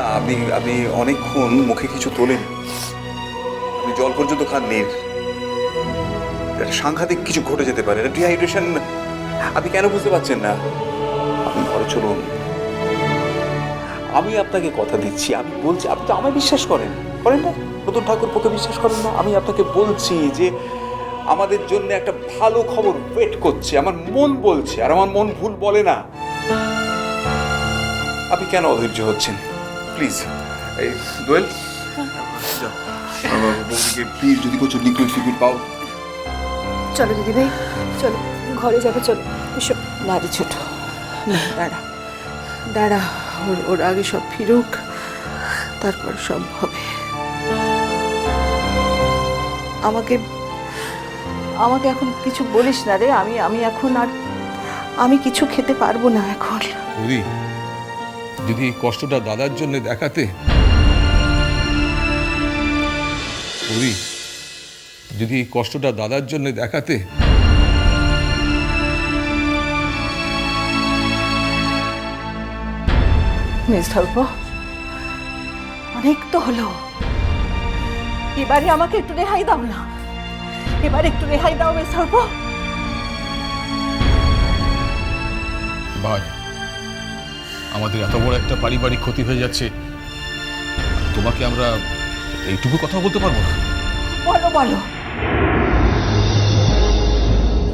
না, আপনি আপনি অনেকক্ষণ মুখে কিছু তোলেন, আপনি জল পর্যন্ত খাননি। সাংঘাতিক কিছু ঘটে যেতে পারে, ডিহাইড্রেশন। আপনি কেন বুঝতে পারছেন না? আপনি ঘরে চলুন, আমি আপনাকে কথা দিচ্ছি, আমি বলছি, আপনি তো আমায় বিশ্বাস করেন না? নতুন ঠাকুরপোকে বিশ্বাস করেন না? আমি আপনাকে বলছি যে আমাদের জন্য একটা ভালো খবর ওয়েট করছে, আমার মন বলছে, আর আমার মন ভুল বলে না। আপনি কেন অধৈর্য হচ্ছেন? প্লিজ, এই দোয়েল, যাও বৌদিকে প্লিজ, যদি কিছু লিকুইড ফিকুইড পাও। চলো দিদি ভাই, চলো ঘরে যাবে, চলো এসো। না রে ছোট, না, দাঁড়া দাঁড়া, ওর আগে সব ফিরুক, তারপর সব হবে। আমাকে আমাকে এখন কিছু বলিস না রে, আমি এখন আর আমি কিছু খেতে পারবো না এখন। বৌদি, যদি এই কষ্টটা দাদার জন্য দেখাতে, বৌদি, যদি এই কষ্টটা দাদার জন্য দেখাতে, মেজঠাকুর, অনেক তো হলো, এবারে আমাকে একটু রেহাই দাও না, এবার একটু রেহাই দাও মেজঠাকুর। ভাই, আমাদের এত বড় একটা পারিবারিক ক্ষতি হয়ে যাচ্ছে, তোমাকে আমরা এইটুকু কথা বলতে পারবো না? বলো বলো,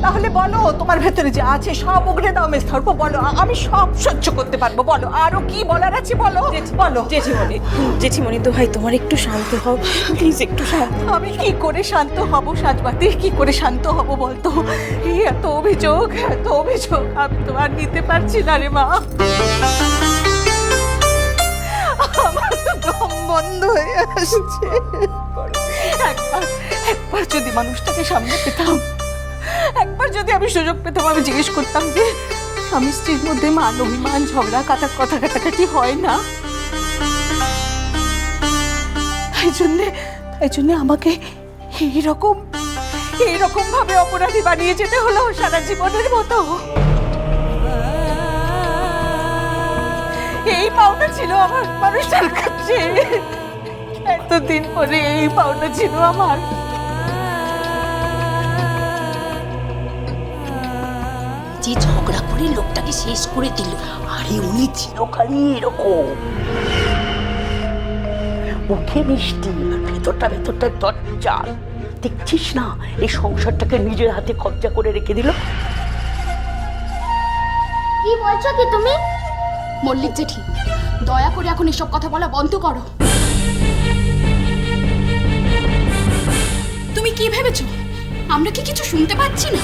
তাহলে বলো, তোমার ভেতরে যে আছে সব উগড়ে দাও মেজঠাকুর, বলো, আমি সব সহ্য করতে পারবো, বলো, আরো কি বলার আছে বলো, বলো। জেঠিমণি তো ভাই, তোমার একটু শান্ত হও প্লিজ, একটু শান্ত। আমি কি করে শান্ত হব সাজবাতি, কি করে শান্ত হব বলতো? এই এত অভিযোগ, আমি তো আর নিতে পারছি না রে মা, আমার তো দম বন্ধ হয়ে আসছে। একবার যদি মানুষটাকে সামনে পেতাম, একবার যদি আমি সুযোগ পেতাম, আমি জিজ্ঞেস করতাম যে স্বামী স্ত্রীর মধ্যে মান অভিমান ঝগড়া কথা কাটাকাটি হয় না, তাই জন্যে আমাকে এইরকম ভাবে অপরাধী বানিয়ে যেতে হলো সারা জীবনের মতো। এই পাওনা ছিল আমার মানুষটার কাছে, এতদিন পরে এই পাওনা ছিল আমার। যে ঝগড়া করে লোকটাকে শেষ করে দিল, আরে উনি চিরকালই এরকম, মুখে মিষ্টি আর ভেতরটা দজ্জাল। দেখছিস না, এই সংসারটাকে নিজের হাতে কবজা করে রেখে দিল। কি বলছো কি তুমি? মল্লিক জেঠি, দয়া করে এখন এসব কথা বলা বন্ধ করো। তুমি কি ভেবেছো আমরা কি কিছু শুনতে পাচ্ছি না?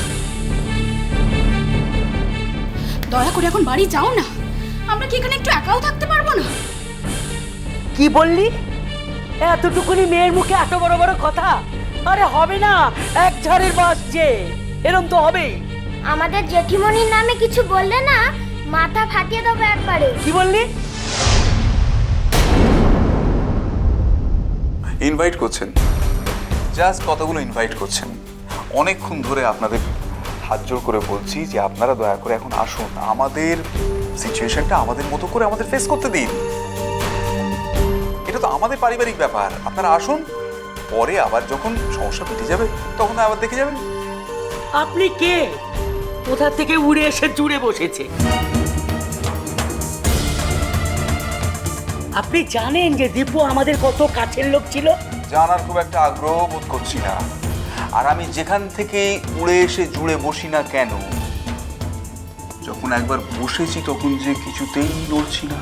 দয়া করে এখন বাড়ি যাও না, আমরা কি এখানে একটু একাও থাকতে পারবো না? কি বললি? এতটুকুনি মেয়ের মুখে এত বড় বড় কথা? আরে হবে না, এক ঝাড়ের বাস যে, এরম তো হবেই। আমাদের জেঠিমণির নামে কিছু বললে না, মাথা ফাটিয়ে দেবো একবারে। কি বললি? ইনভাইট করছেন, জাস্ট কতগুলো ইনভাইট করছেন। অনেকক্ষণ ধরে আপনাদের হাত জোর করে বলছি যে আপনারা দয়া করে এখন আসুন, আমাদের সিচুয়েশনটা আমাদের মতো করে আমাদের ফেস করতে দিন। এটা তো আমাদের পারিবারিক ব্যাপার, আপনারা আসুন, পরে আবার যখন সমস্যা মিটে যাবে তখন আবার দেখে যাবেন। আপনি কে? কোথা থেকে উড়ে এসে জুড়ে বসেছে? আপনি জানেন যে দীপু আমাদের কত কাছের লোক ছিল? জানার খুব একটা আগ্রহ বোধ করছি না, আর আমি যেখান থেকে উড়ে এসে জুড়ে বসি না কেন, যখন একবার বসেছি তখন যে কিছুতেই নড়ছি না।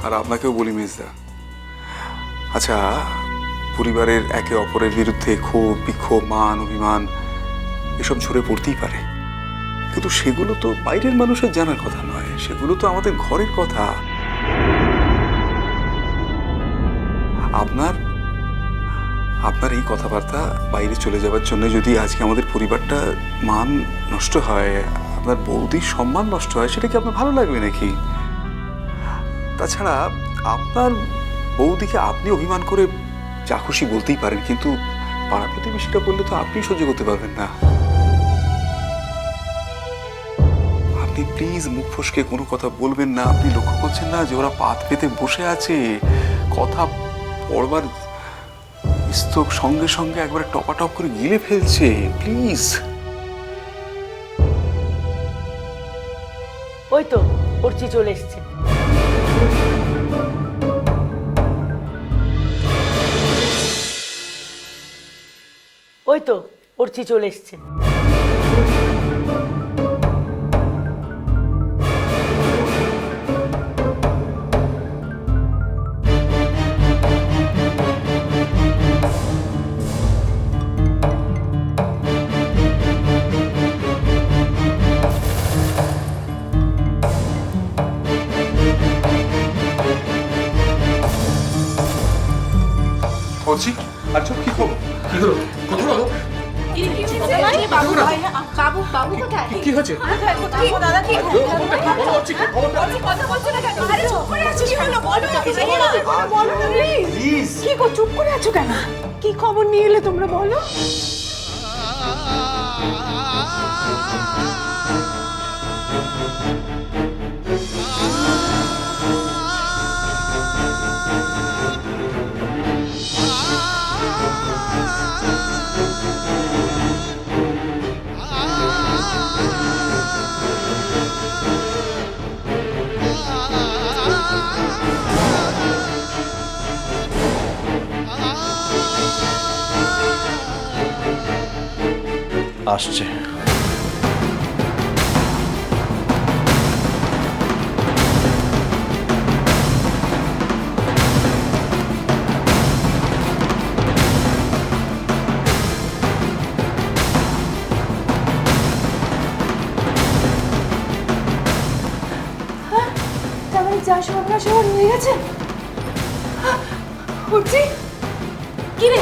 আর আপনাকেও বলি মেজদা, আচ্ছা, পরিবারের একে অপরের বিরুদ্ধে ক্ষোভ বিক্ষোভ মান অভিমান এসব ঝরে পড়তেই পারে, কিন্তু সেগুলো তো বাইরের মানুষের জানার কথা নয়, সেগুলো তো আমাদের ঘরের কথা। আপনার আপনার এই কথাবার্তা বাইরে চলে যাওয়ার জন্য যদি আজকে আমাদের পরিবারটা মান নষ্ট হয়, আপনার বৌদির সম্মান নষ্ট হয়, সেটা কি আপনার ভালো লাগবে নাকি? তাছাড়া আপনার বৌদিকে আপনি অভিমান করে যা খুশি বলতেই পারেন, কিন্তু পাড়া প্রতিবেশীটা বললে তো আপনি সহ্য করতে পারবেন না। আপনি প্লিজ মুখ ফসকে কোনো কথা বলবেন না। আপনি লক্ষ্য করছেন না যে ওরা পাত পেতে বসে আছে, কথা পড়বার স্তক সঙ্গে সঙ্গে একবারে টপাটপ করে গিলে ফেলছে। প্লিজ। ওই তো অর্চি চলে এসছে। ওই তো অর্চি চলে এসছে। বলছি আর চোখ কি খবর? কি হলো? কথা বলো। বাবু বাবু কোথায়? কি হয়েছে? কি গো, চুপ করে আছো কেন? কি খবর নিয়ে এলে তোমরা, বলো। আসছে। যা সব শহর নিয়ে গেছে। বুঝছি কি রে?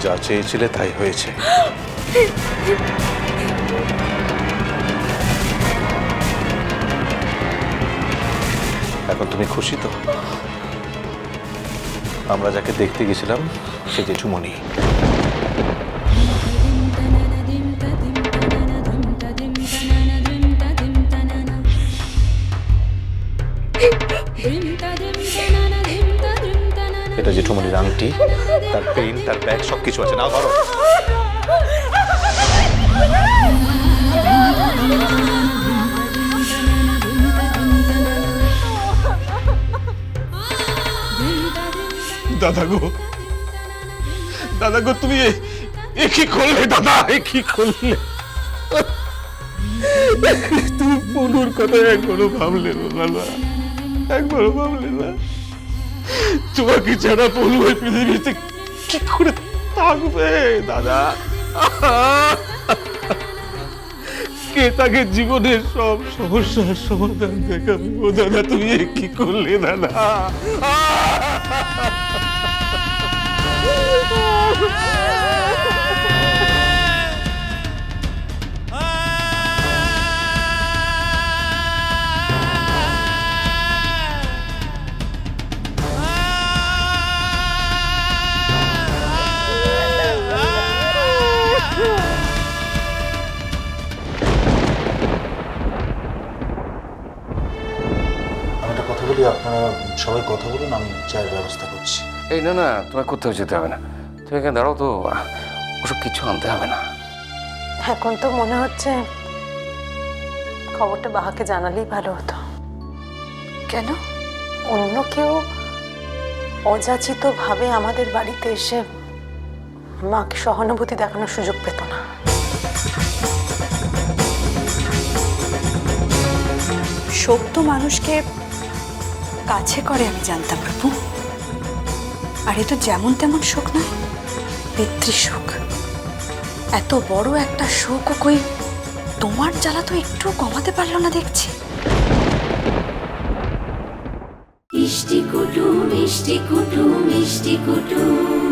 যা চেয়েছিলে তাই হয়েছে। এখন তুমি খুশি তো? আমরা যাকে দেখতে গেছিলাম সে জেঠুমণি। এটা জেঠুমণির আংটি, তার পেন, তার ব্যাগ সবকিছু আছে। নাও ধরো। দাদা গো, দাদা গো, তুমি এ কি করলে দাদা? এ কি করলে? তুমি পুনুর কথা একবারও ভাবলে না দাদা, একবারও ভাবলে না? তোমাকে ছাড়া পুনু ওই পৃথিবীতে কি করে থাকবে দাদা? কে তাকে জীবনের সব সমস্যার সমাধান দেখাবে? ও দাদা, তুমি এ কি করলে দাদা? আপনারা সবাই কথা বলুন, আমি চায়ের ব্যবস্থা করছি। এই না না, তোমায় কোথাও যেতে হবে না, তুমি এখানে দাঁড়াও তো। ওসব কিছু আনতে হবে না। এখন তো মনে হচ্ছে খবরটা বাহাকে জানালেই ভালো হতো। কেন? অন্য কেউ অযাচিত ভাবে আমাদের বাড়িতে এসে মাকে সহানুভূতি দেখানোর সুযোগ পেত না। শোক তো মানুষকে কাছে করে, আমি জানতাম প্রভু। আর এ তো যেমন তেমন শোক নয়, পিতৃশোক। এত বড় একটা শোকও কই তোমার জ্বালা তো একটু কমাতে পারলো না দেখছি। মিষ্টি কুটুম মিষ্টি কুটুম মিষ্টি কুটুম